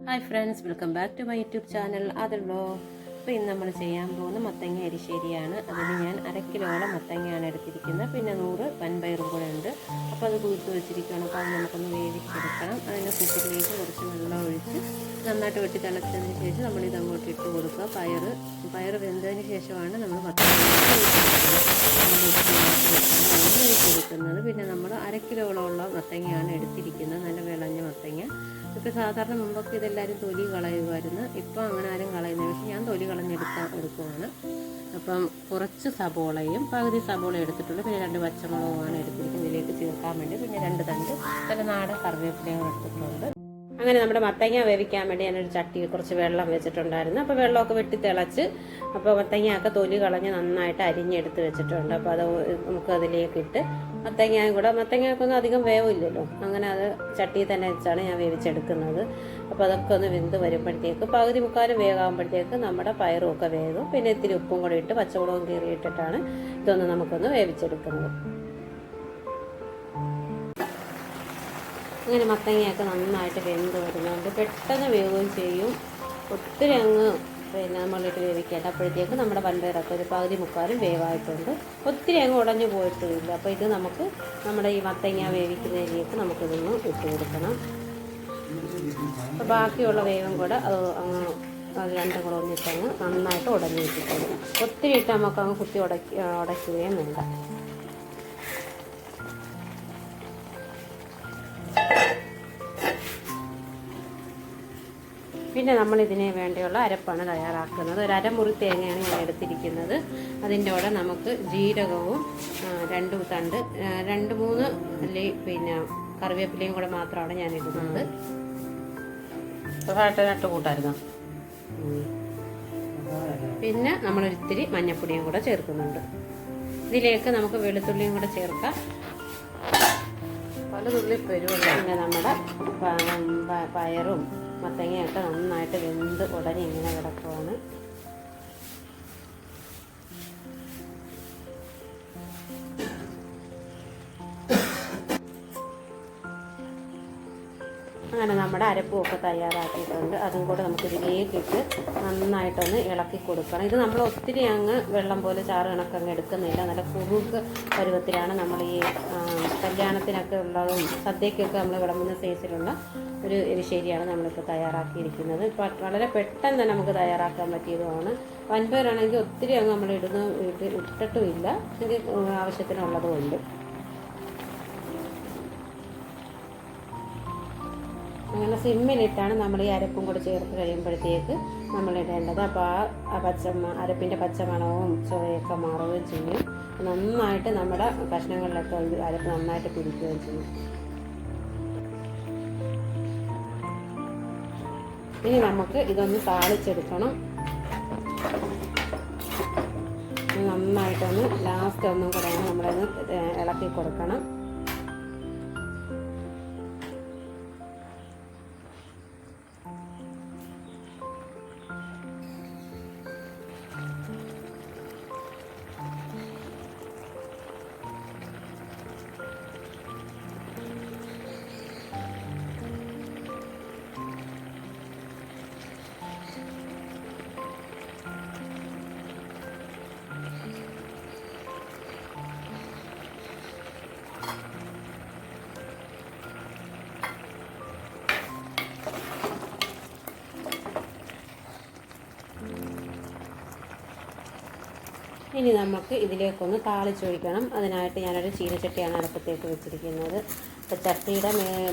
Hi friends, welcome back to my YouTube channel അതുള്ളോ. അപ്പോൾ ഇന്ന് നമ്മൾ ചെയ്യാൻ പോകുന്ന മത്തങ്ങ എരിശ്ശേരിയാണ്. അതിന് ഞാൻ 1/2 കിലോളം മത്തങ്ങയാണ് എടുത്തിരിക്കുന്നത്. പിന്നെ 100 വൻപയറും കൂടെ ഉണ്ട്. അപ്പോൾ അത് കുതിർത്ത് വെച്ചിരിക്കുകയാണ്. അപ്പോൾ അത് നമുക്കൊന്ന് വേവിച്ചെടുക്കണം. അതിന് കുക്കറിലേക്ക് കുറച്ച് വെള്ളം ഒഴിച്ച് നന്നായിട്ട് വെട്ടി തിളച്ചതിന് ശേഷം നമ്മളിത് അങ്ങോട്ട് ഇട്ട് കൊടുക്കുക. പയർ വെന്തതിന് ശേഷമാണ് നമ്മൾ മത്തങ്ങ കൊടുക്കുന്നത്. പിന്നെ നമ്മൾ 1/2 കിലോളമുള്ള മത്തങ്ങയാണ് എടുത്തിരിക്കുന്നത്. നല്ല വിളഞ്ഞ മത്തങ്ങ. ഇപ്പോൾ സാധാരണ മുമ്പൊക്കെ ഇതെല്ലാവരും തൊലി കളയുമായിരുന്നു. ഇപ്പോൾ അങ്ങനെ ആരും കളയുന്നില്ല. പക്ഷേ ഞാൻ തൊലി എടുക്കുവാണ്. അപ്പം കുറച്ച് സബോളയും പകുതി സബോള എടുത്തിട്ടുണ്ട്. പിന്നെ 2 പച്ചമുളകുമാണ് എടുത്തിരിക്കുന്നത് ഇതിലേക്ക് ചേർക്കാൻ വേണ്ടി. പിന്നെ 2 തണ്ട് നല്ല നാടൻ കറിവേപ്പിലയും എടുത്തിട്ടുണ്ട്. അങ്ങനെ നമ്മുടെ മത്തങ്ങ വേവിക്കാൻ വേണ്ടി ഞാനൊരു ചട്ടിയിൽ കുറച്ച് വെള്ളം വെച്ചിട്ടുണ്ടായിരുന്നു. അപ്പോൾ വെള്ളമൊക്കെ വെട്ടി തിളച്ച് അപ്പോൾ മത്തങ്ങയൊക്കെ തൊലി കളഞ്ഞ് നന്നായിട്ട് അരിഞ്ഞെടുത്ത് വെച്ചിട്ടുണ്ട്. അപ്പോൾ അത് നമുക്ക് അതിലേക്ക് ഇട്ട് മത്തങ്ങയൊക്കൊന്നും അധികം വേവില്ലല്ലോ. അങ്ങനെ അത് ചട്ടിയിൽ തന്നെ വെച്ചാണ് ഞാൻ വേവിച്ചെടുക്കുന്നത്. അപ്പോൾ അതൊക്കെ ഒന്ന് വെന്ത് വരുമ്പോഴത്തേക്ക് പകുതി മുക്കാലും വേകാകുമ്പോഴത്തേക്ക് നമ്മുടെ പയറും ഒക്കെ വേകും. പിന്നെ ഇത്തിരി ഉപ്പും കൂടി ഇട്ട് പച്ചമുളകും കീറിയിട്ടിട്ടാണ് ഇതൊന്ന് നമുക്കൊന്ന് വേവിച്ചെടുക്കുന്നത്. അങ്ങനെ മത്തങ്ങയൊക്കെ നന്നായിട്ട് വെന്ത് വരുന്നുണ്ട്. പെട്ടെന്ന് വേവുകയും ചെയ്യും. ഒത്തിരി അങ്ങ് നമ്മളിട്ട് വേവിക്കേണ്ട. അപ്പോഴത്തേക്ക് നമ്മുടെ വൻപയറൊക്കെ ഒരു പകുതി മുക്കാലും വേവായിട്ടുണ്ട്. ഒത്തിരി അങ്ങ് ഉടഞ്ഞു പോയിട്ടുമില്ല. അപ്പോൾ ഇത് നമുക്ക് നമ്മുടെ ഈ മത്തങ്ങ വേവിക്കുന്നതിലേക്ക് നമുക്കിതൊന്ന് ഇട്ട് കൊടുക്കണം. അപ്പോൾ ബാക്കിയുള്ള വേവും കൂടെ അത് രണ്ടും കൂടെ ഒന്നിട്ടങ്ങ് നന്നായിട്ട് ഉടഞ്ഞു വെച്ചിട്ടുണ്ട്. ഒത്തിരി ഇട്ട് നമുക്കങ്ങ് കുത്തി ഉടയ്ക്കുകയും വേണ്ട. പിന്നെ നമ്മളിതിന് വേണ്ടിയുള്ള അരപ്പാണ് തയ്യാറാക്കുന്നത്. ഒരു അരമുറി തേങ്ങയാണ് ഞാൻ എടുത്തിരിക്കുന്നത്. അതിൻ്റെ കൂടെ നമുക്ക് ജീരകവും 2 തണ്ട് 2-3 അല്ലി പിന്നെ കറിവേപ്പിലയും കൂടെ മാത്രമാണ് ഞാൻ ഇടുന്നത്. കൂട്ടായിരുന്നു. പിന്നെ നമ്മളൊരിത്തിരി മഞ്ഞൾപ്പൊടിയും കൂടെ ചേർക്കുന്നുണ്ട്. ഇതിലേക്ക് നമുക്ക് വെളുത്തുള്ളിയും കൂടെ ചേർക്കാം. പല തുള്ളി പെരുവെള്ളം. പിന്നെ നമ്മുടെ പയറും മത്തങ്ങയൊക്കെ നന്നായിട്ട് വെന്ത് ഉടനെ ഇങ്ങനെ കിടക്കുവാണ്. അങ്ങനെ നമ്മുടെ അരപ്പുമൊക്കെ തയ്യാറാക്കിയിട്ടുണ്ട്. അതും കൂടെ നമുക്ക് ഇതിലേക്കിട്ട് നന്നായിട്ടൊന്ന് ഇളക്കി കൊടുക്കണം. ഇത് നമ്മൾ ഒത്തിരി അങ്ങ് വെള്ളം പോലെ ചാറ് കണക്കങ്ങ് എടുക്കുന്നില്ല. നല്ല കുറുക്ക് പരുവത്തിലാണ് നമ്മൾ ഈ കല്യാണത്തിനൊക്കെ ഉള്ളതും സദ്യക്കൊക്കെ നമ്മൾ വിളമ്പുന്ന സൈസിലുള്ള ഒരു എരിശ്ശേരിയാണ് നമ്മളിപ്പോൾ തയ്യാറാക്കിയിരിക്കുന്നത്. വളരെ പെട്ടെന്ന് തന്നെ നമുക്ക് തയ്യാറാക്കാൻ പറ്റിയതുമാണ്. വൻപയറാണെങ്കിൽ ഒത്തിരി അങ്ങ് നമ്മൾ ഇട്ടിട്ടുമില്ല. എനിക്ക് ആവശ്യത്തിനുള്ളതുമുണ്ട്. അങ്ങനെ സിമ്മിലിട്ടാണ് നമ്മൾ ഈ അരപ്പും കൂടെ ചേർത്ത് കഴിയുമ്പോഴത്തേക്ക് നമ്മളിടേണ്ടത്. അപ്പോൾ അരപ്പിൻ്റെ പച്ചമണവും ചുവയൊക്കെ മാറുകയും ചെയ്യും. നന്നായിട്ട് നമ്മുടെ കഷ്ണങ്ങളിലൊക്കെ അരപ്പ് നന്നായിട്ട് പിടിക്കുകയും ചെയ്യും. ഇനി നമുക്ക് ഇതൊന്ന് താളിച്ചെടുക്കണം. നന്നായിട്ടൊന്ന് ലാസ്റ്റ് ഒന്നും കൂടെ നമ്മളൊന്ന് ഇളക്കി കൊടുക്കണം. ഇനി നമുക്ക് ഇതിലേക്കൊന്ന് താളിച്ചൊഴിക്കണം. അതിനായിട്ട് ഞാനൊരു ചീനച്ചട്ടിയാണ് അടുപ്പത്തേക്ക് വെച്ചിരിക്കുന്നത്. അപ്പോൾ ചട്ടിയുടെ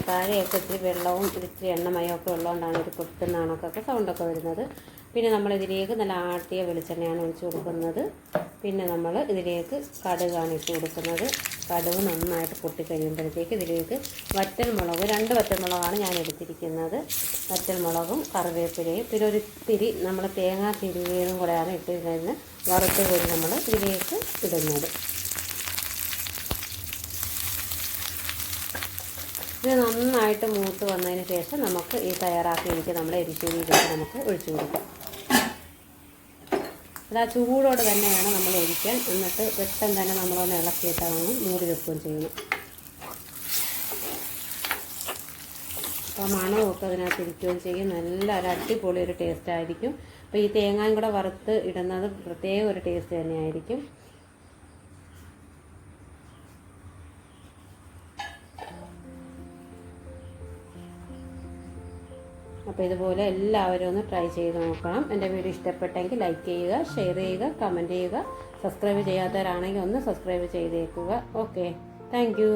താഴെയൊക്കെ ഇത്തിരി വെള്ളവും ഇത്തിരി എണ്ണമയമൊക്കെ ഉള്ളതുകൊണ്ടാണ് ഒരു പൊട്ടുന്ന കണക്കൊക്കെ സൗണ്ടൊക്കെ വരുന്നത്. പിന്നെ നമ്മളിതിലേക്ക് നല്ല ആട്ടിയ വെളിച്ചെണ്ണയാണ് ഒഴിച്ച് കൊടുക്കുന്നത്. പിന്നെ നമ്മൾ ഇതിലേക്ക് കടുകാണ് ഇട്ട് കൊടുക്കുന്നത്. കടുക് നന്നായിട്ട് പൊട്ടിക്കഴിയുമ്പോഴത്തേക്ക് ഇതിലേക്ക് വറ്റൽമുളക് 2 വറ്റൽമുളകാണ് ഞാൻ എടുത്തിരിക്കുന്നത്. വറ്റൽമുളകും കറിവേപ്പിലയും പിന്നെ ഒരു തിരി നമ്മൾ തേങ്ങാ തിരികേനും കൂടെയാണ് ഇട്ടിരുന്നത്. വറുത്ത് കോരി നമ്മൾ ഇതിലേക്ക് ഇടുന്നത്. ഇത് നന്നായിട്ട് മൂത്ത് വന്നതിന് ശേഷം നമുക്ക് ഈ തയ്യാറാക്കി നമ്മുടെ എരിശ്ശേരിയിലേക്ക് നമുക്ക് ഒഴിച്ചു കൊടുക്കാം. അത് ആ ചൂടോടെ തന്നെ വേണം നമ്മൾ ഒഴിക്കാൻ. എന്നിട്ട് പെട്ടെന്ന് തന്നെ നമ്മളൊന്ന് ഇളക്കിയിട്ടാണ് മൂടി വെക്കുകയും ചെയ്യണം. അപ്പോൾ മണമൊക്കെ അതിനകത്ത് ഇരിക്കുകയും ചെയ്യും. നല്ല ഒരു അടിപൊളി ഒരു ടേസ്റ്റ് ആയിരിക്കും. അപ്പോൾ ഈ തേങ്ങയും കൂടെ വറുത്ത് ഇടുന്നത് പ്രത്യേക ഒരു ടേസ്റ്റ് തന്നെയായിരിക്കും. അപ്പോൾ ഇതുപോലെ എല്ലാവരും ഒന്ന് ട്രൈ ചെയ്ത് നോക്കണം. എൻ്റെ വീഡിയോ ഇഷ്ടപ്പെട്ടെങ്കിൽ ലൈക്ക് ചെയ്യുക, ഷെയർ ചെയ്യുക, കമൻറ്റ് ചെയ്യുക. സബ്സ്ക്രൈബ് ചെയ്യാത്തവരാണെങ്കിൽ ഒന്ന് സബ്സ്ക്രൈബ് ചെയ്തേക്കുക. Okay, thank you.